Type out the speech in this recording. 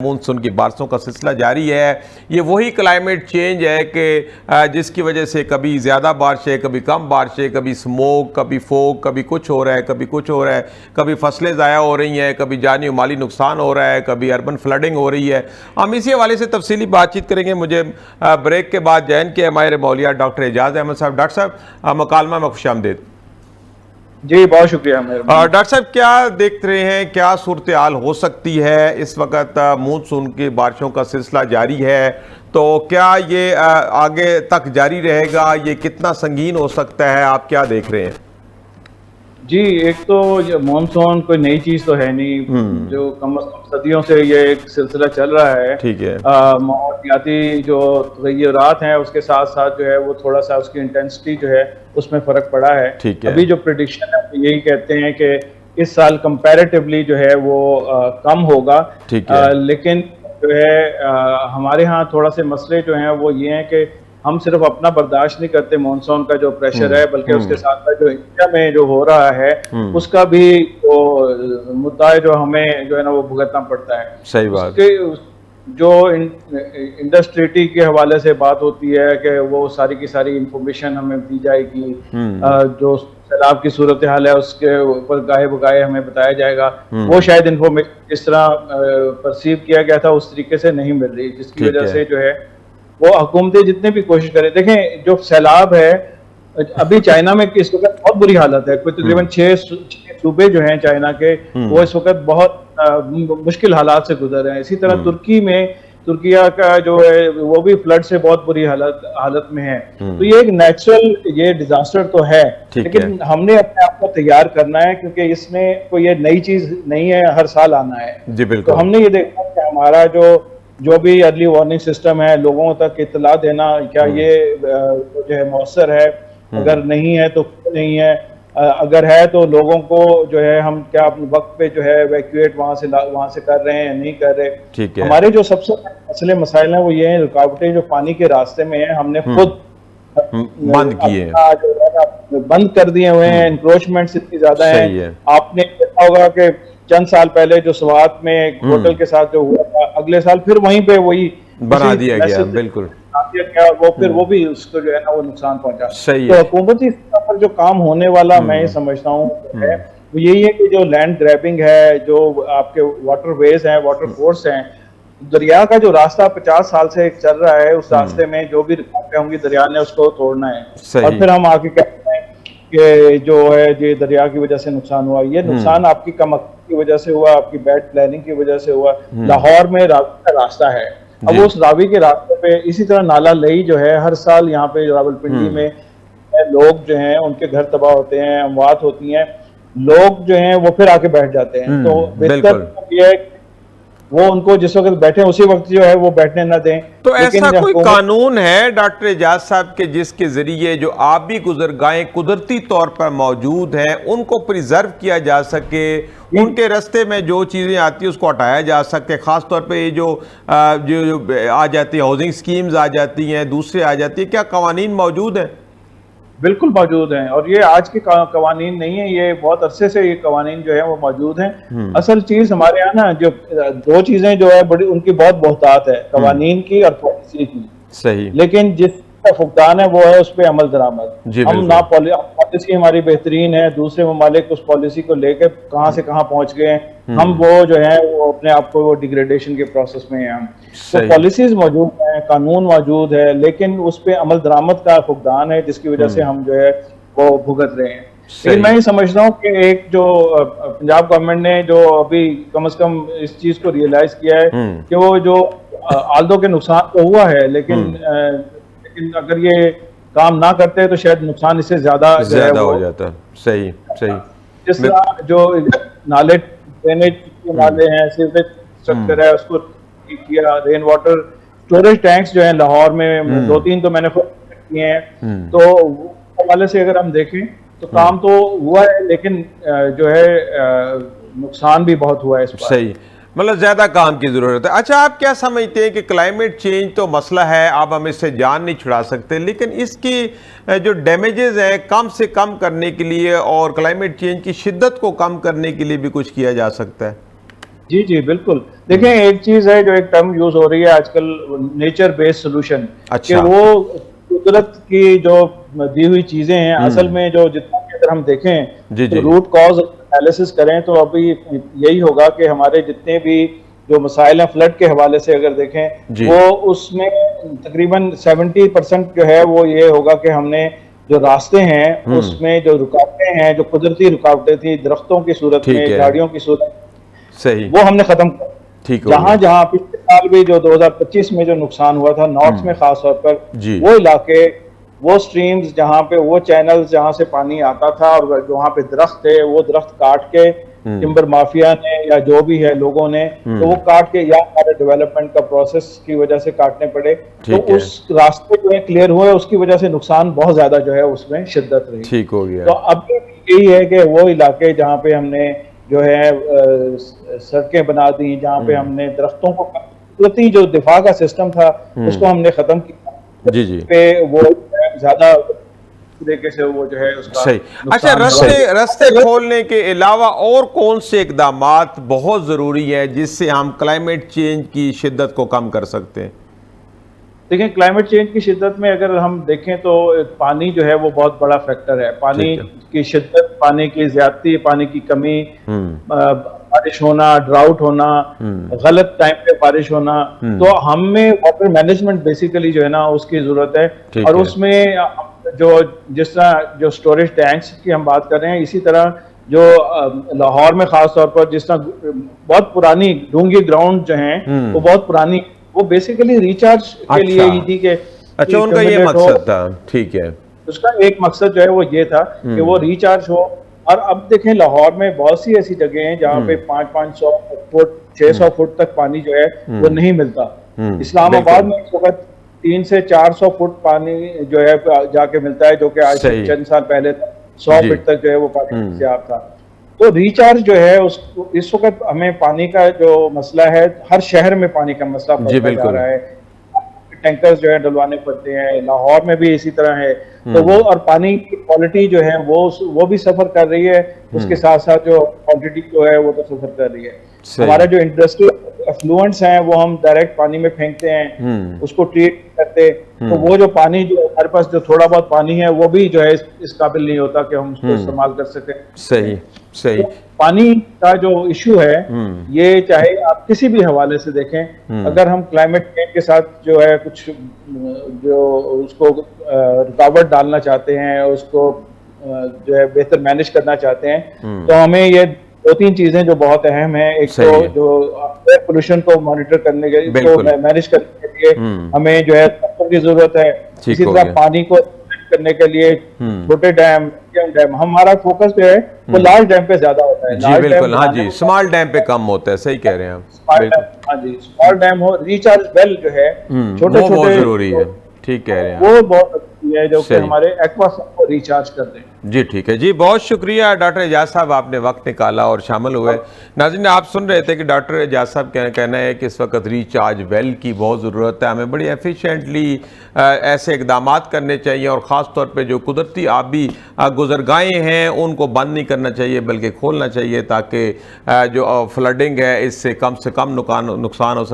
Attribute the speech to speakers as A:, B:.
A: Monsoon की बारिशों का सिलसिला जारी है। ये वही क्लाइमेट चेंज है कि जिसकी वजह से कभी ज़्यादा बारिशें, कभी कम बारिशें, कभी स्मोक, कभी फोग, कभी कुछ हो रहा है, कभी कुछ हो रहा है, कभी फसलें ज़ाया हो रही हैं, कभी जानी माली नुकसान हो रहा है, कभी अर्बन फ्लडिंग हो रही है। हम इसी हवाले से तफसीली बातचीत करेंगे। मुझे ब्रेक के बाद जैन के हमारे मौलिया डॉक्टर एजाज अहमद साहब। डॉक्टर साहब, मुकालमा में खुशामदीद।
B: जी बहुत शुक्रिया।
A: डॉक्टर साहब, क्या देख रहे हैं, क्या सूरत हाल हो सकती है इस वक्त? मानसून की बारिशों का सिलसिला जारी है, तो क्या ये आगे तक जारी रहेगा? ये कितना संगीन हो सकता है? आप क्या देख रहे हैं?
B: जी, एक तो मानसून कोई नई चीज तो है नहीं, जो कम से कम सदियों से ये एक सिलसिला चल रहा है।
A: ठीक है।
B: माहौलियाती जो तगय्युरात हैं उसके साथ साथ जो है वो थोड़ा सा उसकी इंटेंसिटी जो है उसमें फर्क पड़ा है।
A: ठीक है।
B: अभी जो प्रेडिक्शन है वो यही कहते हैं कि इस साल कंपैरेटिवली जो है वो कम होगा।
A: ठीक है।
B: लेकिन जो है हमारे यहाँ थोड़ा से मसले जो हैं वो ये हैं कि हम सिर्फ अपना बर्दाश्त नहीं करते मानसून का जो प्रेशर है, बल्कि उसके साथ साथ जो इंडिया में जो हो रहा है उसका भी वो मुद्दा है जो हमें जो है ना वो भुगतना पड़ता है।
A: सही बात।
B: जो इंडस्ट्री के हवाले से बात होती है कि वो सारी की सारी इंफॉर्मेशन हमें दी जाएगी, जो सैलाब की सूरत हाल है उसके ऊपर गाहे बगाहे हमें बताया जाएगा। वो शायद इंफॉर्मेशन जिस तरह परसीव किया गया था उस तरीके से नहीं मिल रही, जिसकी वजह से जो है वो हुकूमतें जितने भी कोशिश करें। देखें, जो सैलाब है अभी चाइना में इस वक्त बहुत बुरी हालत है। कोई तकरीबन 6 सूबे जो हैं चाइना के, वो इस वक्त बहुत मुश्किल हालात से गुजर रहे हैं। इसी तरह तुर्किया का जो है वो भी फ्लड से बहुत बुरी हालत में है। तो ये एक नेचुरल ये डिजास्टर तो है, लेकिन हमने अपने आप को तैयार करना है, क्योंकि इसमें कोई ये नई चीज नहीं है, हर साल आना है।
A: जी बिल्कुल।
B: तो हमने ये देखना कि हमारा जो भी अर्ली वार्निंग सिस्टम है, लोगों तक इत्तला देना, क्या ये जो है मौसर है, अगर नहीं है तो क्यों नहीं है, अगर है तो लोगों को जो है हम क्या अपने वक्त पे जो है इवैक्यूएट वहां से कर रहे हैं या नहीं कर रहे।
A: ठीक है।
B: हमारे जो सबसे मसले मसाइल हैं वो ये हैं, रुकावटें जो पानी के रास्ते में है हमने खुद
A: बंद किए,
B: बंद कर दिए हुए हैं। इंक्रोचमेंट्स इतनी ज्यादा है। आपने देखा होगा कि चंद साल पहले जो स्वात में एक होटल के साथ जो हुआ था, अगले साल फिर वहीं पे वही बना दिया गया। बिल्कुल वो फिर वो भी उसको जो है ना वो नुकसान पहुंचा। तो हुकूमती स्तर पर जो काम होने वाला मैं ये समझता हूँ है वो यही है कि जो लैंड ग्रैबिंग है, जो आपके वाटर वेज हैं, वाटर फोर्स हैं, दरिया का जो रास्ता 50 साल से चल रहा है, उस रास्ते में जो भी रुकावटें होंगी दरिया ने उसको तोड़ना है। और फिर हम आगे कहते हैं कि जो है ये दरिया की वजह से नुकसान हुआ, ये नुकसान आपकी कम की वजह से हुआ, आपकी बैड प्लानिंग की वजह से हुआ। लाहौर में रावी का रास्ता है, अब उस रावी के रास्ते पे इसी तरह नाला लई जो है हर साल यहाँ पे रावलपिंडी में लोग जो हैं उनके घर तबाह होते हैं, अमवात होती हैं, लोग जो हैं वो फिर आके बैठ जाते हैं। तो बेहतर ये है वो उनको जिस वक्त बैठे उसी वक्त जो है वो बैठने ना दें।
A: तो ऐसा कोई कानून है डॉक्टर एजाज साहब के जिसके जरिए जो आबी गुजरगाहें कुदरती तौर पर मौजूद हैं उनको प्रिजर्व किया जा सके, उनके रास्ते में जो चीज़ें आती हैं उसको हटाया जा सके? ख़ास तौर पे ये जो आ जाती है हाउसिंग स्कीम्स आ जाती हैं, दूसरे आ जाती है, क्या कवानीन मौजूद हैं?
B: बिल्कुल मौजूद हैं, और ये आज के कवानीन नहीं है, ये बहुत अरसे से ये कवानीन जो है वो मौजूद हैं। असल चीज हमारे यहाँ ना जो दो चीजें जो है बड़ी उनकी बहुत बहुतात है, कवानीन की और पॉलिसी की।
A: सही।
B: लेकिन जिसका फुकदान है वो है उस पर अमल दरामद। हम ना पॉलिसी हमारी बेहतरीन है, दूसरे ममालिक उस पॉलिसी को लेकर कहाँ से कहाँ पहुंच गए हैं, हम वो जो है वो अपने आप को वो डिग्रेडेशन के प्रोसेस में हैं। तो पॉलिसीज मौजूद हैं, कानून मौजूद है, लेकिन उस पर अमल दरामद का फुकदान है, जिसकी वजह से हम जो है वो भुगत रहे हैं। लेकिन मैं ये समझता हूँ कि एक जो पंजाब गवर्नमेंट ने जो अभी कम से कम इस चीज को रियलाइज किया है कि वो जो आल्दो के नुकसान तो हुआ है, लेकिन अगर ये काम ना करते तो शायद नुकसान इससे ज्यादा
A: हो जाता। सही सही।
B: जिस तरह जो नाले ड्रेनेज के नाले हैं, सीवरेज स्ट्रक्चर है, उसको ठीक किया, रेन वाटर स्टोरेज टैंक्स जो है लाहौर में 2-3 तो मैंने किए हैं। तो हवाले से अगर हम देखें तो काम तो हुआ है, लेकिन जो है नुकसान भी बहुत हुआ है इस पर।
A: सही, मतलब ज़्यादा काम की ज़रूरत है। अच्छा, आप क्या समझते हैं कि क्लाइमेट चेंज तो मसला है, आप हम इससे जान नहीं छुड़ा सकते, लेकिन इसकी जो डैमेजेस हैं कम से कम करने के लिए और क्लाइमेट चेंज की शिद्दत को कम करने के लिए भी कुछ किया जा सकता है?
B: जी जी बिल्कुल। देखें, एक चीज है जो एक टर्म यूज हो रही है आजकल, नेचर बेस्ड सोल्यूशन, कि
A: अच्छा।
B: वो कुदरत की जो दी हुई चीजें हैं, असल में जो जितना भी अगर हम देखें
A: जी
B: तो
A: जी
B: रूट कॉज एनालिसिस करें तो अभी यही होगा कि हमारे जितने भी जो मसाइल हैं फ्लड के हवाले से अगर देखें,
A: जी।
B: वो उसमें तकरीबन 70% जो है वो ये होगा कि हमने जो रास्ते हैं उसमें जो रुकावटें हैं, जो कुदरती रुकावटें थी दरख्तों की सूरत
A: ठीक
B: में,
A: है।
B: झाड़ियों की सूरत में,
A: सही।
B: वो हमने खत्म कर।
A: ठीक हो
B: जहां
A: गया।
B: जहां पिछले साल भी जो 2025 में जो नुकसान हुआ था नॉर्थ में खास तौर पर,
A: जी।
B: वो इलाके, वो स्ट्रीम्स जहां पे, वो चैनल्स जहां से पानी आता था और जहां पे दरख्त थे, वो दरख्त काट के टिम्बर माफिया ने या जो भी है लोगों ने, तो वो काट के, या हमारे डेवलपमेंट का प्रोसेस की वजह से काटने पड़े, तो
A: ठीक है।
B: उस रास्ते जो है क्लियर हुए, उसकी वजह से नुकसान बहुत ज्यादा जो है उसमें शिद्दत रही।
A: ठीक हो गया।
B: तो अब यही है कि वो इलाके जहाँ पे हमने जो है सड़कें बना दी, जहाँ पे हमने दरख्तों को, कुदरती जो दिफा का सिस्टम था उसको हमने खत्म किया,
A: जी जी।
B: पे वो ज्यादा तरीके से वो जो है उसका
A: सही। अच्छा,
B: नुकसान
A: रास्ते रास्ते
B: हुआ।
A: खोलने के अलावा और कौन से इकदामात बहुत ज़रूरी है जिससे हम क्लाइमेट चेंज की शिद्दत को कम कर सकते हैं?
B: देखिए, क्लाइमेट चेंज की शिद्दत में अगर हम देखें तो पानी जो है वो बहुत बड़ा फैक्टर है। पानी
A: ठीक है।
B: की शिद्दत, पानी की ज्यादती, पानी की कमी, बारिश होना, ड्राउट होना, गलत टाइम पे बारिश होना, तो हमें वाटर मैनेजमेंट बेसिकली जो है ना उसकी जरूरत है।
A: ठीक
B: और
A: है।
B: उसमें जो, जिस तरह जो स्टोरेज टैंक्स की हम बात कर रहे हैं, इसी तरह जो लाहौर में खास तौर पर जिस तरह बहुत पुरानी डूंगी ग्राउंड जो हैं, वो बहुत पुरानी, वो बेसिकली रिचार्ज के लिए ही थी कि
A: अच्छा, उनका ये मकसद था। ठीक है।
B: उसका एक मकसद जो है वो ये था कि वो रिचार्ज हो। और अब देखें, लाहौर में बहुत सी ऐसी जगह हैं जहाँ पे 500-500 फुट, 600 फुट तक पानी जो है वो नहीं मिलता। इस्लामाबाद में इस वक्त 300 से 400 फुट पानी जो है जाके मिलता है, जो कि आज से चंद साल पहले 100 फुट तक जो है वो पानी दस्तियाब था। तो रिचार्ज जो है उसको, इस वक्त हमें पानी का जो मसला है, हर शहर में पानी का मसला बढ़ता जा रहा है, टैंकर्स जो है डलवाने पड़ते हैं, लाहौर में भी इसी तरह है। तो वो, और पानी की क्वालिटी जो है वो भी सफर कर रही है, उसके साथ साथ जो क्वांटिटी जो है वो तो सफर कर रही है। हमारा जो इंडस्ट्रियल एफ्लुएंट्स हैं वो हम डायरेक्ट पानी में फेंकते हैं, उसको ट्रीट करते, तो वो जो पानी जो हमारे पास जो थोड़ा बहुत पानी है वो भी जो है इस काबिल नहीं होता कि हम उसको इस्तेमाल कर सकें।
A: सही सही।
B: तो पानी का जो इशू है, ये चाहे आप किसी भी हवाले से देखें, अगर हम क्लाइमेट चेंज के साथ जो है कुछ जो उसको रुकावट डालना चाहते हैं, उसको जो है बेहतर मैनेज करना चाहते हैं, तो हमें ये 2-3 चीजें जो बहुत अहम है। एक तो जो एयर पोल्यूशन को मॉनिटर करने के, इसको मैनेज करने के लिए हमें जो है तत्वों की जरूरत है। इसी तरह पानी को करने के लिए छोटे डैम, डैम, हमारा फोकस जो है वो लार्ज डैम पे ज्यादा होता है।
A: जी बिल्कुल, हाँ जी, स्मॉल डैम पे कम होता है। सही कह रहे हैं आप।
B: हाँ जी, स्मॉल डैम हो, रिचार्ज वेल जो है छोटे छोटे,
A: बहुत जरूरी है। ठीक कह रहे हैं,
B: वो बहुत अच्छी है जो कि हमारे एक्वाफर को रिचार्ज कर दें।
A: जी ठीक है जी, बहुत शुक्रिया डॉक्टर एजाज साहब, आपने वक्त निकाला और शामिल हुए। नाज़रीन, आप सुन रहे थे कि डॉक्टर एजाज साहब का कहना है कि इस वक्त रिचार्ज वेल की बहुत ज़रूरत है, हमें बड़ी एफिशिएंटली ऐसे इकदाम करने चाहिए और ख़ास तौर पे जो कुदरती आबी गुज़रगाहें हैं उनको बंद नहीं करना चाहिए बल्कि खोलना चाहिए, ताकि जो फ्लडिंग है इससे कम नुकसान हो सके।